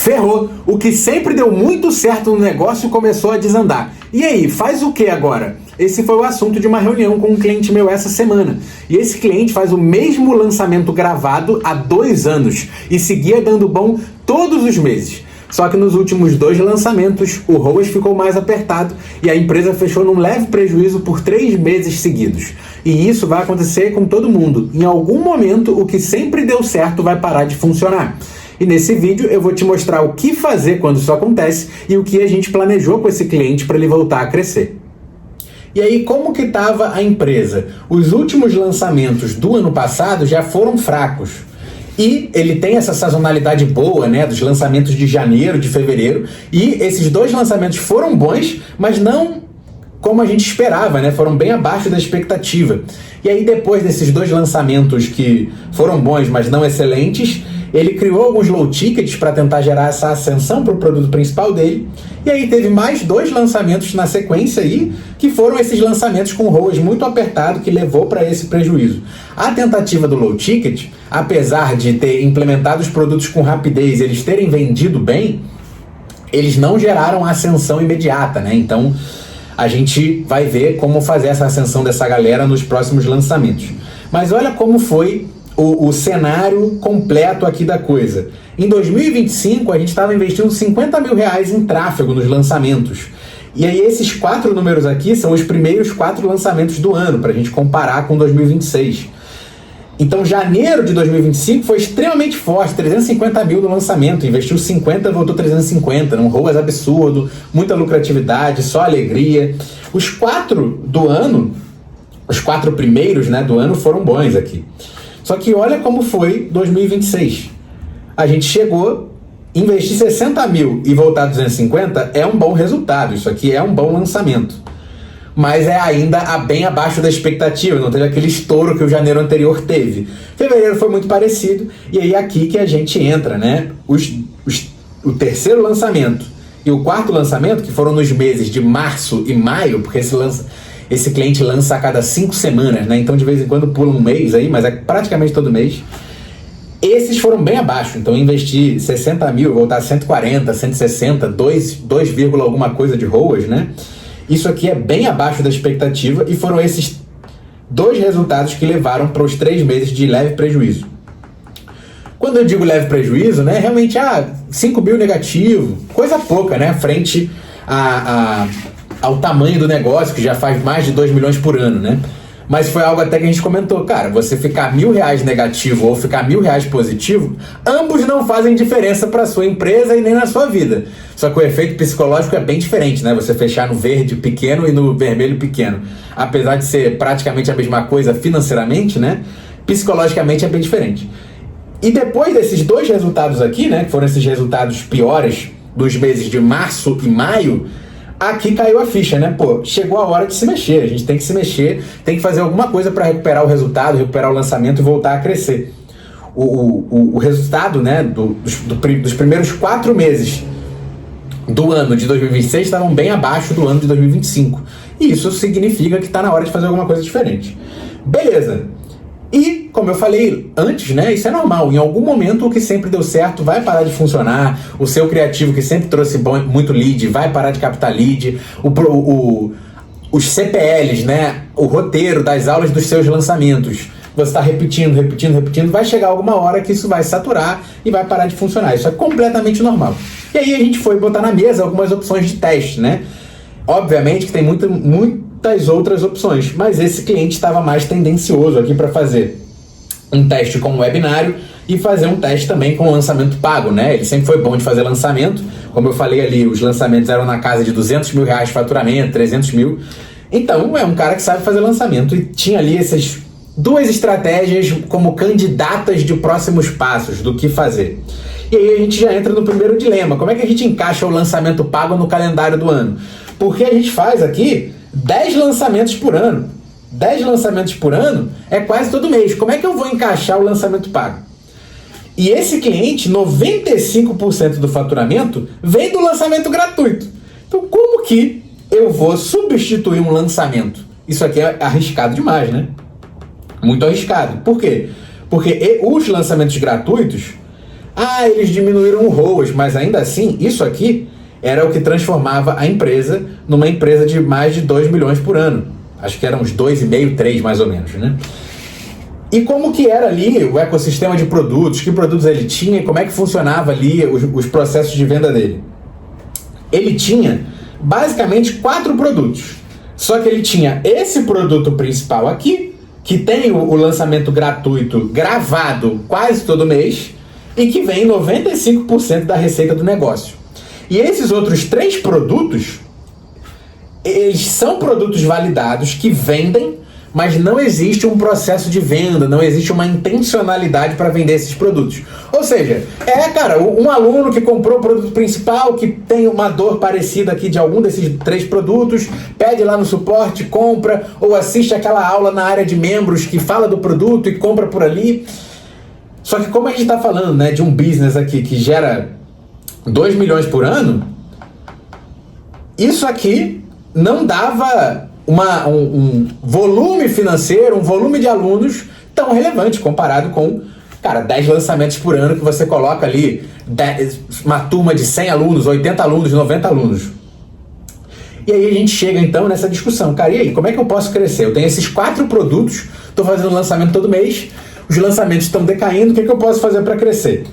Ferrou! O que sempre deu muito certo no negócio começou a desandar. E aí, faz o que agora? Esse foi o assunto de uma reunião com um cliente meu essa semana. E esse cliente faz o mesmo lançamento gravado há 2 anos e seguia dando bom todos os meses. Só que nos últimos 2 lançamentos, o ROAS ficou mais apertado e a empresa fechou num leve prejuízo por 3 meses seguidos. E isso vai acontecer com todo mundo. Em algum momento, o que sempre deu certo vai parar de funcionar. E nesse vídeo eu vou te mostrar o que fazer quando isso acontece e o que a gente planejou com esse cliente para ele voltar a crescer. E aí, como que estava a empresa? Os últimos lançamentos do ano passado já foram fracos. E ele tem essa sazonalidade boa, né, dos lançamentos de janeiro, de fevereiro. E esses 2 lançamentos foram bons, mas não como a gente esperava, né? Foram bem abaixo da expectativa. E aí, depois desses 2 lançamentos que foram bons, mas não excelentes, ele criou alguns low tickets para tentar gerar essa ascensão para o produto principal dele. E aí teve mais 2 lançamentos na sequência aí, que foram esses lançamentos com ROAS muito apertado que levou para esse prejuízo. A tentativa do low ticket, apesar de ter implementado os produtos com rapidez, eles terem vendido bem, eles não geraram ascensão imediata, né? Então a gente vai ver como fazer essa ascensão dessa galera nos próximos lançamentos. Mas olha como foi o cenário completo aqui da coisa. Em 2025, a gente estava investindo R$50 mil em tráfego nos lançamentos. E aí esses 4 números aqui são os primeiros 4 lançamentos do ano, para a gente comparar com 2026. Então, janeiro de 2025 foi extremamente forte, 350 mil no lançamento, investiu 50, voltou 350, num ROAS absurdo, muita lucratividade, só alegria. Os 4 do ano, os 4 primeiros, né, do ano foram bons aqui. Só que olha como foi 2026. A gente chegou, investir 60 mil e voltar a 250 é um bom resultado, isso aqui é um bom lançamento. Mas é ainda bem abaixo da expectativa, não teve aquele estouro que o janeiro anterior teve. Fevereiro foi muito parecido, e aí aqui que a gente entra, né? O terceiro lançamento e o 4º lançamento, que foram nos meses de março e maio, porque esse cliente lança a cada 5 semanas, né? Então de vez em quando pula um mês aí, mas é praticamente todo mês. Esses foram bem abaixo, então investir 60 mil, voltar a 140, 160, 2, alguma coisa de ROAS, né? Isso aqui é bem abaixo da expectativa e foram esses 2 resultados que levaram para os 3 meses de leve prejuízo. Quando eu digo leve prejuízo, né, realmente 5 mil negativo, coisa pouca, né, frente ao tamanho do negócio, que já faz mais de 2 milhões por ano, né? Mas foi algo até que a gente comentou, cara, você ficar R$1.000 negativo ou ficar R$1.000 positivo, ambos não fazem diferença para sua empresa e nem na sua vida. Só que o efeito psicológico é bem diferente, né? Você fechar no verde pequeno e no vermelho pequeno. Apesar de ser praticamente a mesma coisa financeiramente, né? Psicologicamente é bem diferente. E depois desses 2 resultados aqui, né? Que foram esses resultados piores dos meses de março e maio, aqui caiu a ficha, né? Pô, chegou a hora de se mexer, a gente tem que se mexer, tem que fazer alguma coisa para recuperar o resultado, recuperar o lançamento e voltar a crescer. O resultado, né, dos primeiros 4 meses do ano de 2026 estavam bem abaixo do ano de 2025. E isso significa que está na hora de fazer alguma coisa diferente. Beleza. E, como eu falei antes, né, isso é normal. Em algum momento, o que sempre deu certo vai parar de funcionar. O seu criativo, que sempre trouxe muito lead, vai parar de captar lead. Os CPLs, né, o roteiro das aulas dos seus lançamentos, você está repetindo, vai chegar alguma hora que isso vai saturar e vai parar de funcionar. Isso é completamente normal. E aí a gente foi botar na mesa algumas opções de teste, né? Obviamente que tem muitas outras opções, mas esse cliente estava mais tendencioso aqui para fazer um teste com um webinário e fazer um teste também com lançamento pago, né? Ele sempre foi bom de fazer lançamento, como eu falei ali, os lançamentos eram na casa de R$200 mil de faturamento, 300 mil, então é um cara que sabe fazer lançamento e tinha ali essas 2 estratégias como candidatas de próximos passos do que fazer. E aí a gente já entra no primeiro dilema, como é que a gente encaixa o lançamento pago no calendário do ano? Porque a gente faz aqui 10 lançamentos por ano. 10 lançamentos por ano é quase todo mês. Como é que eu vou encaixar o lançamento pago? E esse cliente, 95% do faturamento vem do lançamento gratuito. Então, como que eu vou substituir um lançamento? Isso aqui é arriscado demais, né? Muito arriscado. Por quê? Porque os lançamentos gratuitos Ah, eles diminuíram o ROAS, mas ainda assim, isso aqui era o que transformava a empresa numa empresa de mais de 2 milhões por ano. Acho que eram uns 2,5, 3 mais ou menos, né? E como que era ali o ecossistema de produtos, que produtos ele tinha e como é que funcionava ali os processos de venda dele? Ele tinha basicamente 4 produtos. Só que ele tinha esse produto principal aqui, que tem o lançamento gratuito gravado quase todo mês e que vem 95% da receita do negócio. E esses outros 3 produtos, eles são produtos validados que vendem, mas não existe um processo de venda, não existe uma intencionalidade para vender esses produtos. Ou seja, cara, um aluno que comprou o produto principal, que tem uma dor parecida aqui de algum desses 3 produtos, pede lá no suporte, compra, ou assiste aquela aula na área de membros que fala do produto e compra por ali. Só que como a gente está falando, né, de um business aqui que gera 2 milhões por ano, isso aqui não dava um volume financeiro, um volume de alunos tão relevante comparado com, cara, 10 lançamentos por ano que você coloca ali, uma turma de 100 alunos, 80 alunos, 90 alunos. E aí a gente chega então nessa discussão, cara, e aí, como é que eu posso crescer? Eu tenho esses 4 produtos, estou fazendo lançamento todo mês, os lançamentos estão decaindo, o que eu posso fazer para crescer?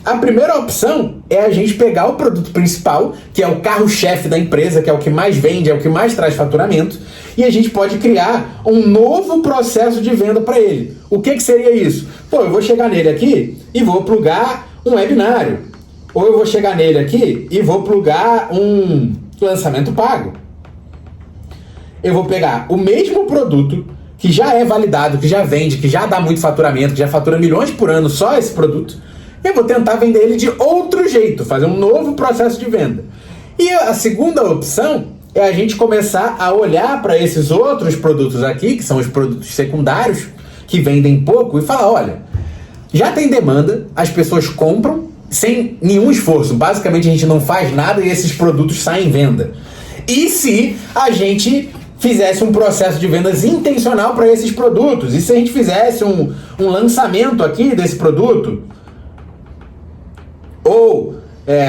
A primeira opção é a gente pegar o produto principal, que é o carro-chefe da empresa, que é o que mais vende, é o que mais traz faturamento, e a gente pode criar um novo processo de venda para ele. O que seria isso? Pô, eu vou chegar nele aqui e vou plugar um webinário. Ou eu vou chegar nele aqui e vou plugar um lançamento pago. Eu vou pegar o mesmo produto que já é validado, que já vende, que já dá muito faturamento, que já fatura milhões por ano só esse produto, eu vou tentar vender ele de outro jeito, fazer um novo processo de venda. E a segunda opção é a gente começar a olhar para esses outros produtos aqui, que são os produtos secundários, que vendem pouco, e falar, olha, já tem demanda, as pessoas compram sem nenhum esforço. Basicamente a gente não faz nada e esses produtos saem em venda. E se a gente fizesse um processo de vendas intencional para esses produtos? E se a gente fizesse um lançamento aqui desse produto? Ou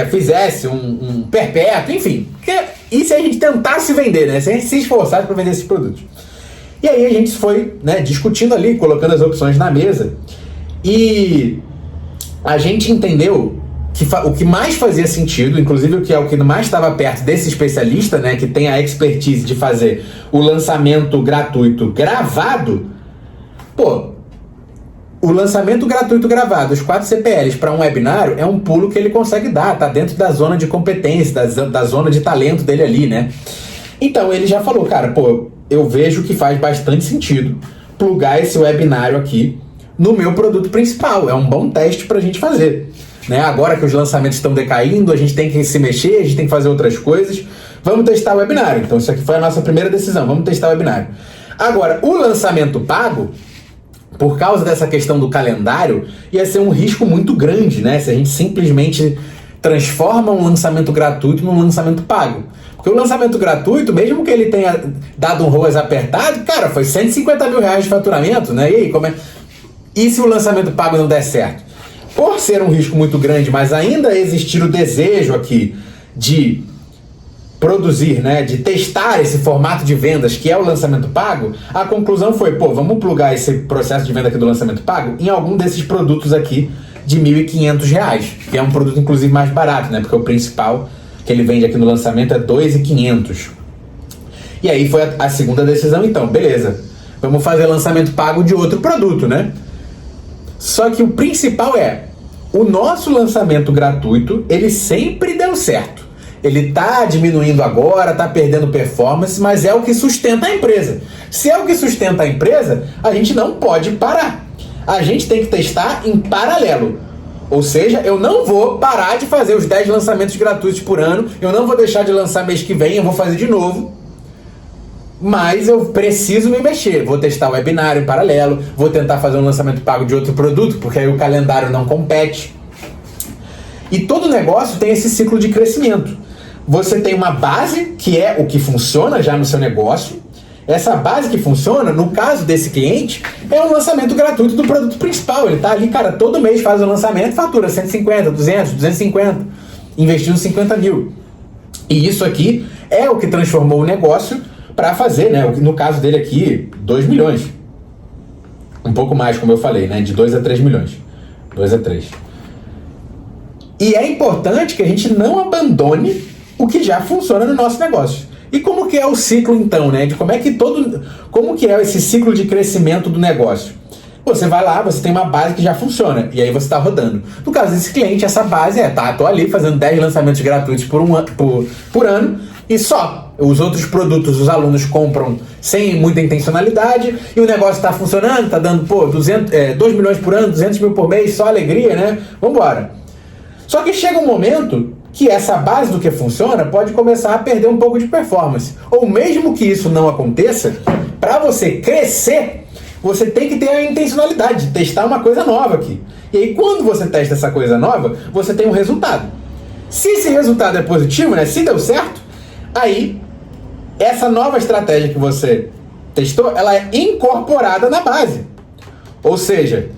fizesse um perpétuo, enfim. E se a gente tentasse vender, né? Se a gente se esforçasse para vender esses produtos? E aí a gente foi, né, discutindo ali, colocando as opções na mesa. E a gente entendeu que o que mais fazia sentido, inclusive o que é o que mais estava perto desse especialista, né, que tem a expertise de fazer o lançamento gratuito gravado, o lançamento gratuito gravado, os 4 CPLs para um webinário é um pulo que ele consegue dar, tá dentro da zona de competência, da zona de talento dele ali, né? Então ele já falou, cara, eu vejo que faz bastante sentido plugar esse webinário aqui no meu produto principal, é um bom teste para a gente fazer. Né? Agora que os lançamentos estão decaindo, a gente tem que se mexer, a gente tem que fazer outras coisas, vamos testar o webinário. Então isso aqui foi a nossa primeira decisão, vamos testar o webinário. Agora, o lançamento pago, por causa dessa questão do calendário, ia ser um risco muito grande, né? Se a gente simplesmente transforma um lançamento gratuito num lançamento pago. Porque o lançamento gratuito, mesmo que ele tenha dado um ROAS apertado, cara, foi 150 mil reais de faturamento, né? E aí, E se o lançamento pago não der certo? Por ser um risco muito grande, mas ainda existir o desejo aqui de produzir, né, de testar esse formato de vendas que é o lançamento pago, a conclusão foi, vamos plugar esse processo de venda aqui do lançamento pago em algum desses produtos aqui de R$ 1.500, que é um produto inclusive mais barato, né, porque o principal que ele vende aqui no lançamento é R$ 2.500. E aí foi a segunda decisão, então, beleza, vamos fazer lançamento pago de outro produto, né? Só que o principal o nosso lançamento gratuito, ele sempre deu certo. Ele tá diminuindo agora, tá perdendo performance, mas é o que sustenta a empresa. Se é o que sustenta a empresa, a gente não pode parar. A gente tem que testar em paralelo. Ou seja, eu não vou parar de fazer os 10 lançamentos gratuitos por ano, eu não vou deixar de lançar mês que vem, eu vou fazer de novo. Mas eu preciso me mexer. Vou testar o webinário em paralelo, vou tentar fazer um lançamento pago de outro produto, porque aí o calendário não compete. E todo negócio tem esse ciclo de crescimento. Você tem uma base, que é o que funciona já no seu negócio, Essa base que funciona, no caso desse cliente, é um lançamento gratuito do produto principal. Ele tá ali, cara, todo mês faz o lançamento, fatura 150, 200, 250, investiu 50 mil. E isso aqui é o que transformou o negócio para fazer, né? No caso dele aqui, 2 milhões. Um pouco mais, como eu falei, né? De 2 a 3 milhões. 2 a 3. E é importante que a gente não abandone o que já funciona no nosso negócio. E como que é o ciclo, então, né? De como que é esse ciclo de crescimento do negócio? Você vai lá, você tem uma base que já funciona, e aí você está rodando. No caso desse cliente, essa base tô ali fazendo 10 lançamentos gratuitos por ano, e só. Os outros produtos os alunos compram sem muita intencionalidade, e o negócio está funcionando, está dando, 2 milhões por ano, 200 mil por mês, só alegria, né? Vambora. Só que chega um momento que essa base do que funciona pode começar a perder um pouco de performance. Ou mesmo que isso não aconteça, para você crescer, você tem que ter a intencionalidade de testar uma coisa nova aqui. E aí, quando você testa essa coisa nova, você tem um resultado. Se esse resultado é positivo, né? Se deu certo, aí essa nova estratégia que você testou, ela é incorporada na base. Ou seja,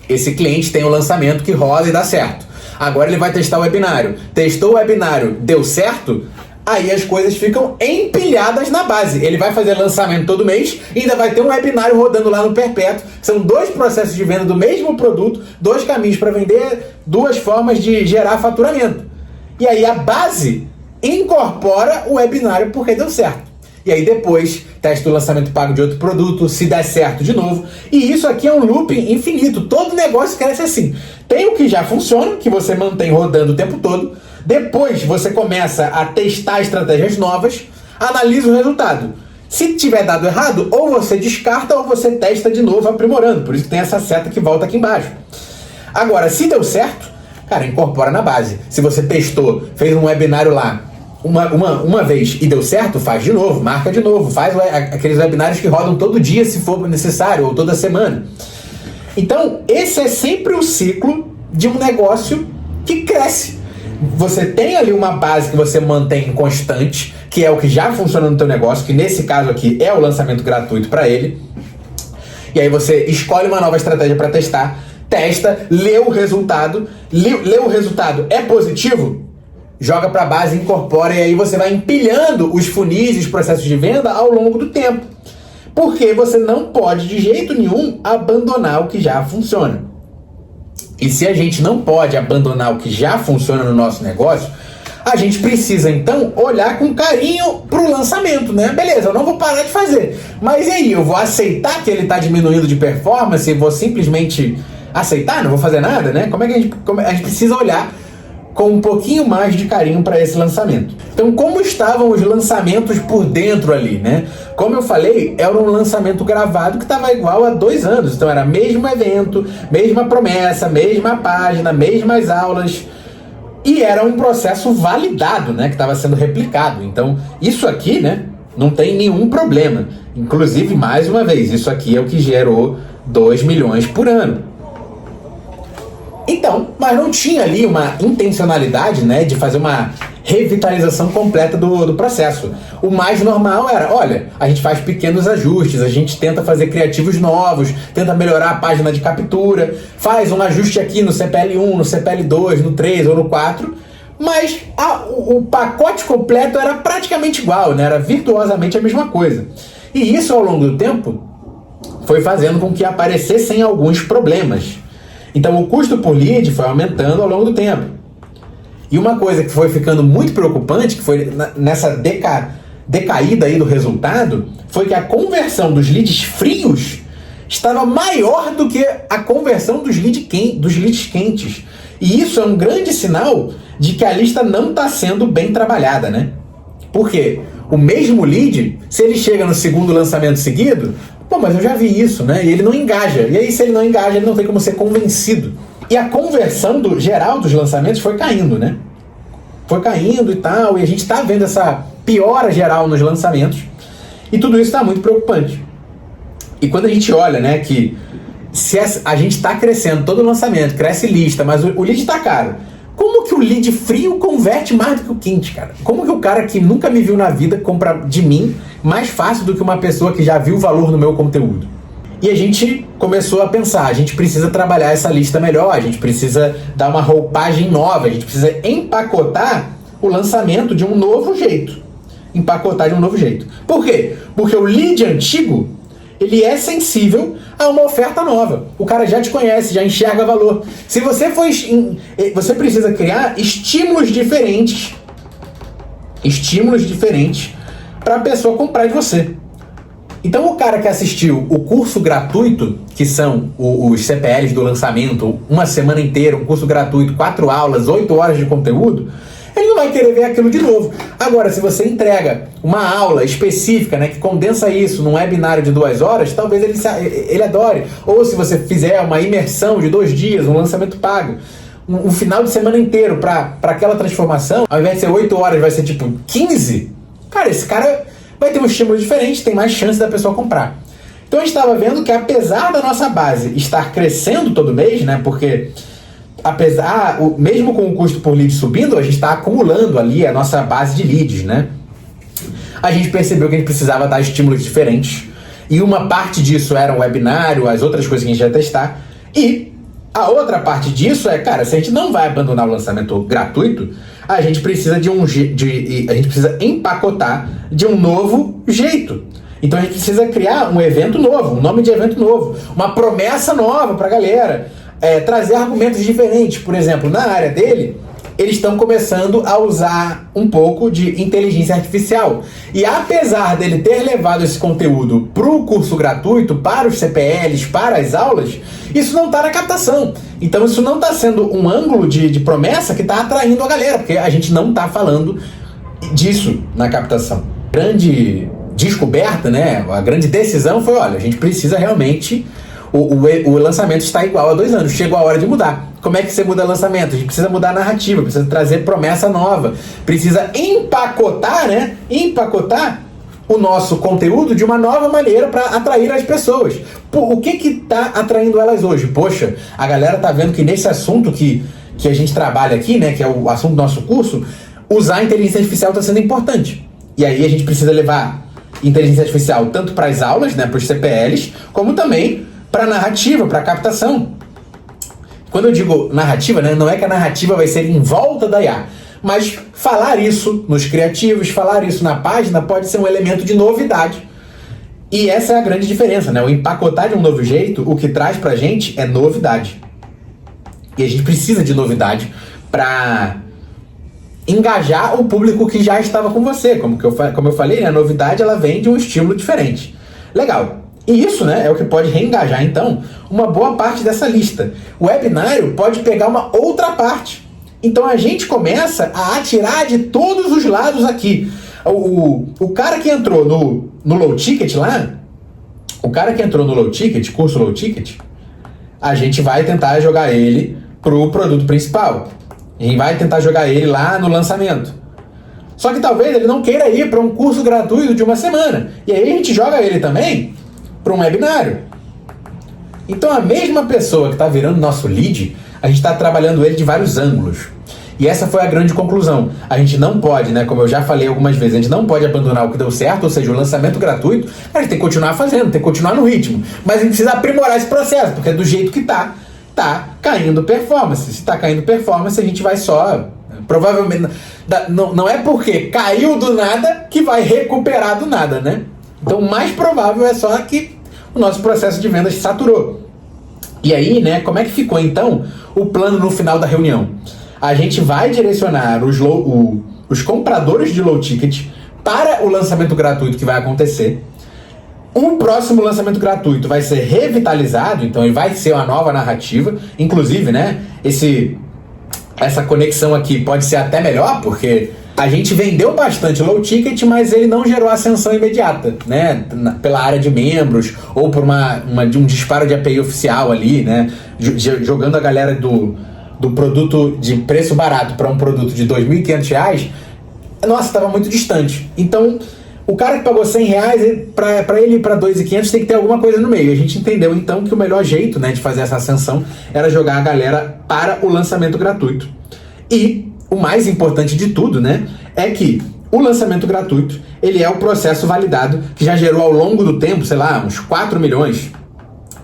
esse cliente tem um lançamento que roda e dá certo. Agora ele vai testar o webinário. Testou o webinário, deu certo? Aí as coisas ficam empilhadas na base. Ele vai fazer lançamento todo mês e ainda vai ter um webinário rodando lá no Perpétuo. São 2 processos de venda do mesmo produto, 2 caminhos para vender, 2 formas de gerar faturamento. E aí a base incorpora o webinário porque deu certo. E aí depois testa o lançamento pago de outro produto, se der certo de novo. E isso aqui é um looping infinito. Todo negócio cresce assim. Tem o que já funciona, que você mantém rodando o tempo todo. Depois você começa a testar estratégias novas, analisa o resultado. Se tiver dado errado, ou você descarta ou você testa de novo, aprimorando. Por isso que tem essa seta que volta aqui embaixo. Agora, se deu certo, cara, incorpora na base. Se você testou, fez um webinário lá, uma vez e deu certo, faz de novo, marca de novo, faz aqueles webinários que rodam todo dia se for necessário, ou toda semana. Então, esse é sempre o ciclo de um negócio que cresce. Você tem ali uma base que você mantém constante, que é o que já funciona no teu negócio, que nesse caso aqui é o lançamento gratuito para ele. E aí você escolhe uma nova estratégia para testar, testa, lê o resultado, lê o resultado, é positivo? Joga para a base, incorpora, e aí você vai empilhando os funis e os processos de venda ao longo do tempo. Porque você não pode, de jeito nenhum, abandonar o que já funciona. E se a gente não pode abandonar o que já funciona no nosso negócio, a gente precisa, então, olhar com carinho para o lançamento, né? Beleza, eu não vou parar de fazer. Mas e aí, eu vou aceitar que ele está diminuindo de performance e vou simplesmente aceitar? Não vou fazer nada, né? Como é que a gente precisa olhar com um pouquinho mais de carinho para esse lançamento. Então, como estavam os lançamentos por dentro ali, né? Como eu falei, era um lançamento gravado que estava igual a 2 anos. Então, era mesmo evento, mesma promessa, mesma página, mesmas aulas. E era um processo validado, né? Que estava sendo replicado. Então, isso aqui, né? Não tem nenhum problema. Inclusive, mais uma vez, isso aqui é o que gerou 2 milhões por ano. Então, mas não tinha ali uma intencionalidade, né, de fazer uma revitalização completa do processo. O mais normal era, olha, a gente faz pequenos ajustes, a gente tenta fazer criativos novos, tenta melhorar a página de captura, faz um ajuste aqui no CPL1, no CPL2, no 3 ou no 4, mas o pacote completo era praticamente igual, né, era virtuosamente a mesma coisa. E isso, ao longo do tempo, foi fazendo com que aparecessem alguns problemas. Então o custo por lead foi aumentando ao longo do tempo. E uma coisa que foi ficando muito preocupante, que foi nessa decaída aí do resultado, foi que a conversão dos leads frios estava maior do que a conversão dos leads quentes. E isso é um grande sinal de que a lista não está sendo bem trabalhada, né? Por quê? O mesmo lead, se ele chega no segundo lançamento seguido, mas eu já vi isso, né? E ele não engaja. E aí, se ele não engaja, ele não tem como ser convencido. E a conversão geral dos lançamentos foi caindo, né? Foi caindo e tal, e a gente está vendo essa piora geral nos lançamentos. E tudo isso está muito preocupante. E quando a gente olha, né, que se a gente está crescendo todo o lançamento, cresce lista, mas o lead está caro. Como que o lead frio converte mais do que o Quinte, cara. Como que o cara que nunca me viu na vida compra de mim mais fácil do que uma pessoa que já viu o valor no meu conteúdo? E a gente começou a pensar, a gente precisa trabalhar essa lista melhor, a gente precisa dar uma roupagem nova, a gente precisa empacotar o lançamento de um novo jeito. Empacotar de um novo jeito. Por quê? Porque o lead antigo, ele é sensível a uma oferta nova. O cara já te conhece, já enxerga valor. Se você for... Você precisa criar estímulos diferentes para a pessoa comprar de você. Então o cara que assistiu o curso gratuito, que são os CPLs do lançamento, uma semana inteira, um curso gratuito, 4 aulas, 8 horas de conteúdo, ele não vai querer ver aquilo de novo. Agora, se você entrega uma aula específica, né, que condensa isso num webinário de 2 horas, talvez ele adore. Ou se você fizer uma imersão de 2 dias, um lançamento pago, um final de semana inteiro para aquela transformação, ao invés de ser 8 horas, vai ser tipo 15, cara, esse cara vai ter um estímulo diferente, tem mais chance da pessoa comprar. Então a gente estava vendo que apesar da nossa base estar crescendo todo mês, né, porque mesmo com o custo por lead subindo, a gente está acumulando ali a nossa base de leads, né? A gente percebeu que a gente precisava dar estímulos diferentes. E uma parte disso era o webinário, as outras coisas que a gente ia testar. E a outra parte disso é, cara, se a gente não vai abandonar o lançamento gratuito, a gente precisa a gente precisa empacotar de um novo jeito. Então a gente precisa criar um evento novo, um nome de evento novo, uma promessa nova para a galera. Trazer argumentos diferentes. Por exemplo, na área dele, eles estão começando a usar um pouco de inteligência artificial. E apesar dele ter levado esse conteúdo para o curso gratuito, para os CPLs, para as aulas, isso não está na captação. Então isso não está sendo um ângulo de promessa que está atraindo a galera, porque a gente não está falando disso na captação. Grande descoberta, né? A grande decisão foi, olha, a gente precisa realmente... O lançamento está igual há 2 anos, chegou a hora de mudar. Como é que você muda o lançamento? A gente precisa mudar a narrativa, precisa trazer promessa nova, precisa empacotar, né? Empacotar o nosso conteúdo de uma nova maneira para atrair as pessoas. O que está atraindo elas hoje? Poxa, a galera tá vendo que nesse assunto que a gente trabalha aqui, né, que é o assunto do nosso curso, usar a inteligência artificial está sendo importante. E aí a gente precisa levar inteligência artificial tanto para as aulas, né, para os CPLs, como também para narrativa, para captação. Quando eu digo narrativa, né, não é que a narrativa vai ser em volta da IA, mas falar isso nos criativos, falar isso na página pode ser um elemento de novidade. E essa é a grande diferença, né? O empacotar de um novo jeito, o que traz pra gente é novidade. E a gente precisa de novidade para engajar o público que já estava com você. Como eu falei, né, a novidade ela vem de um estímulo diferente. Legal. E isso, né, é o que pode reengajar, então, uma boa parte dessa lista. O webinário pode pegar uma outra parte. Então a gente começa a atirar de todos os lados aqui. O cara que entrou no low ticket lá, curso low ticket, a gente vai tentar jogar ele pro produto principal. A gente vai tentar jogar ele lá no lançamento. Só que talvez ele não queira ir para um curso gratuito de 1 semana. E aí a gente joga ele também para um webinário. Então a mesma pessoa que está virando nosso lead, a gente está trabalhando ele de vários ângulos. E essa foi a grande conclusão. A gente não pode, né, como eu já falei algumas vezes, a gente não pode abandonar o que deu certo, ou seja, o lançamento gratuito. A gente tem que continuar fazendo, tem que continuar no ritmo. Mas a gente precisa aprimorar esse processo, porque do jeito que tá caindo performance. Se está caindo performance, a gente vai só... Provavelmente... Não é porque caiu do nada que vai recuperar do nada, né? Então, o mais provável é só que o nosso processo de vendas saturou. E aí, né, como é que ficou, então, o plano no final da reunião? A gente vai direcionar os compradores de low ticket para o lançamento gratuito que vai acontecer. O próximo lançamento gratuito vai ser revitalizado, então ele vai ser uma nova narrativa. Inclusive, né, essa conexão aqui pode ser até melhor, porque a gente vendeu bastante low ticket, mas ele não gerou ascensão imediata, né? Pela área de membros ou por um disparo de API oficial ali, né? Jogando a galera do produto de preço barato para um produto de R$ 2.500, nossa, estava muito distante. Então, o cara que pagou R$100, para ele ir para 2.500 tem que ter alguma coisa no meio. A gente entendeu, então, que o melhor jeito, né, de fazer essa ascensão era jogar a galera para o lançamento gratuito. E o mais importante de tudo, né, é que o lançamento gratuito, ele é o processo validado que já gerou ao longo do tempo, sei lá, uns 4 milhões.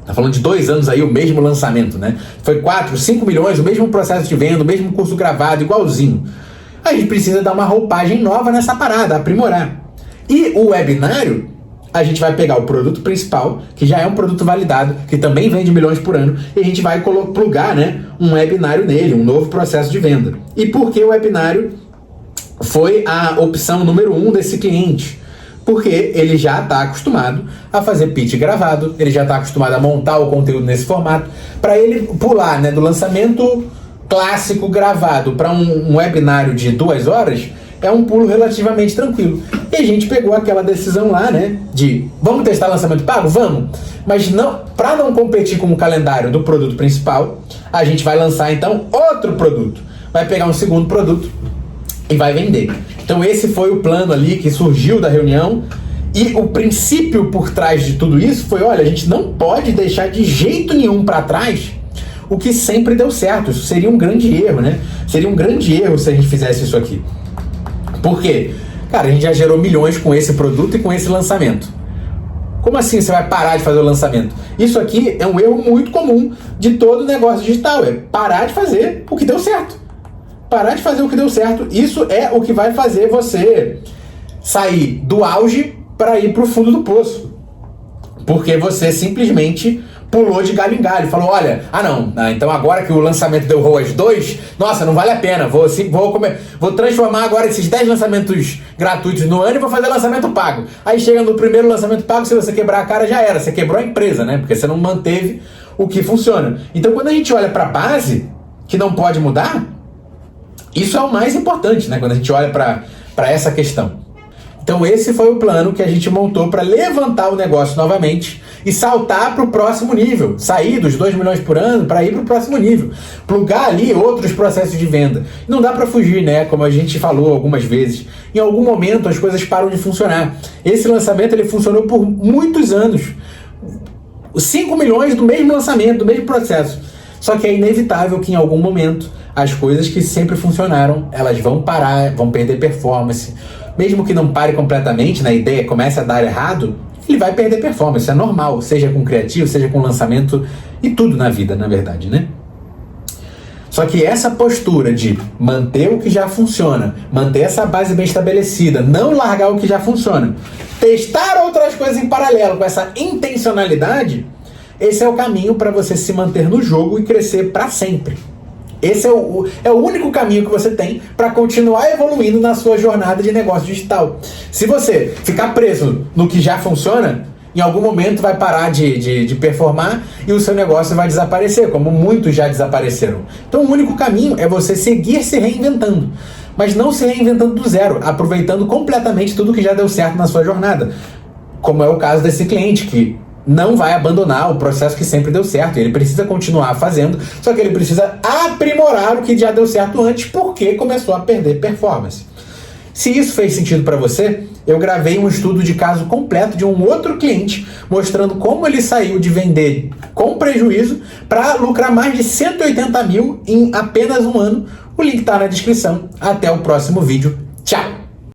Tá falando de 2 anos aí, o mesmo lançamento, né? Foi 4, 5 milhões, o mesmo processo de venda, o mesmo curso gravado, igualzinho. A gente precisa dar uma roupagem nova nessa parada, aprimorar. E o webinário, a gente vai pegar o produto principal, que já é um produto validado, que também vende milhões por ano, e a gente vai plugar, né, um webinário nele, um novo processo de venda. E por que o webinário foi a opção número 1 desse cliente? Porque ele já está acostumado a fazer pitch gravado, ele já está acostumado a montar o conteúdo nesse formato. Para ele pular, né, do lançamento clássico gravado para um webinário de 2 horas, é um pulo relativamente tranquilo. E a gente pegou aquela decisão lá, né, de vamos testar lançamento pago? Vamos! Mas não, para não competir com o calendário do produto principal, a gente vai lançar então outro produto. Vai pegar um segundo produto e vai vender. Então esse foi o plano ali que surgiu da reunião, e o princípio por trás de tudo isso foi, olha, a gente não pode deixar de jeito nenhum para trás o que sempre deu certo. Isso seria um grande erro, né? Seria um grande erro se a gente fizesse isso aqui. Por quê? Cara, a gente já gerou milhões com esse produto e com esse lançamento. Como assim você vai parar de fazer o lançamento? Isso aqui é um erro muito comum de todo negócio digital, é parar de fazer o que deu certo. Parar de fazer o que deu certo, isso é o que vai fazer você sair do auge para ir para o fundo do poço. Porque você simplesmente pulou de galho em galho, falou, olha, então agora que o lançamento deu ROAS 2, nossa, não vale a pena, vou transformar agora esses 10 lançamentos gratuitos no ano e vou fazer lançamento pago. Aí chega no primeiro lançamento pago, se você quebrar a cara, já era, você quebrou a empresa, né? Porque você não manteve o que funciona. Então quando a gente olha para a base, que não pode mudar, isso é o mais importante, né? Quando a gente olha para essa questão. Então esse foi o plano que a gente montou para levantar o negócio novamente e saltar para o próximo nível. Sair dos 2 milhões por ano para ir para o próximo nível. Plugar ali outros processos de venda. Não dá para fugir, né? Como a gente falou algumas vezes. Em algum momento as coisas param de funcionar. Esse lançamento ele funcionou por muitos anos. 5 milhões do mesmo lançamento, do mesmo processo. Só que é inevitável que em algum momento as coisas que sempre funcionaram, elas vão parar, vão perder performance. Mesmo que não pare completamente, na ideia comece a dar errado, ele vai perder performance, é normal, seja com criativo, seja com lançamento e tudo na vida, na verdade, né? Só que essa postura de manter o que já funciona, manter essa base bem estabelecida, não largar o que já funciona, testar outras coisas em paralelo com essa intencionalidade, esse é o caminho para você se manter no jogo e crescer para sempre. Esse é o único caminho que você tem para continuar evoluindo na sua jornada de negócio digital. Se você ficar preso no que já funciona, em algum momento vai parar de performar e o seu negócio vai desaparecer, como muitos já desapareceram. Então o único caminho é você seguir se reinventando, mas não se reinventando do zero, aproveitando completamente tudo que já deu certo na sua jornada. Como é o caso desse cliente que não vai abandonar o processo que sempre deu certo. Ele precisa continuar fazendo, só que ele precisa aprimorar o que já deu certo antes, porque começou a perder performance. Se isso fez sentido para você, eu gravei um estudo de caso completo de um outro cliente, mostrando como ele saiu de vender com prejuízo para lucrar mais de 180 mil em apenas um ano. O link está na descrição. Até o próximo vídeo.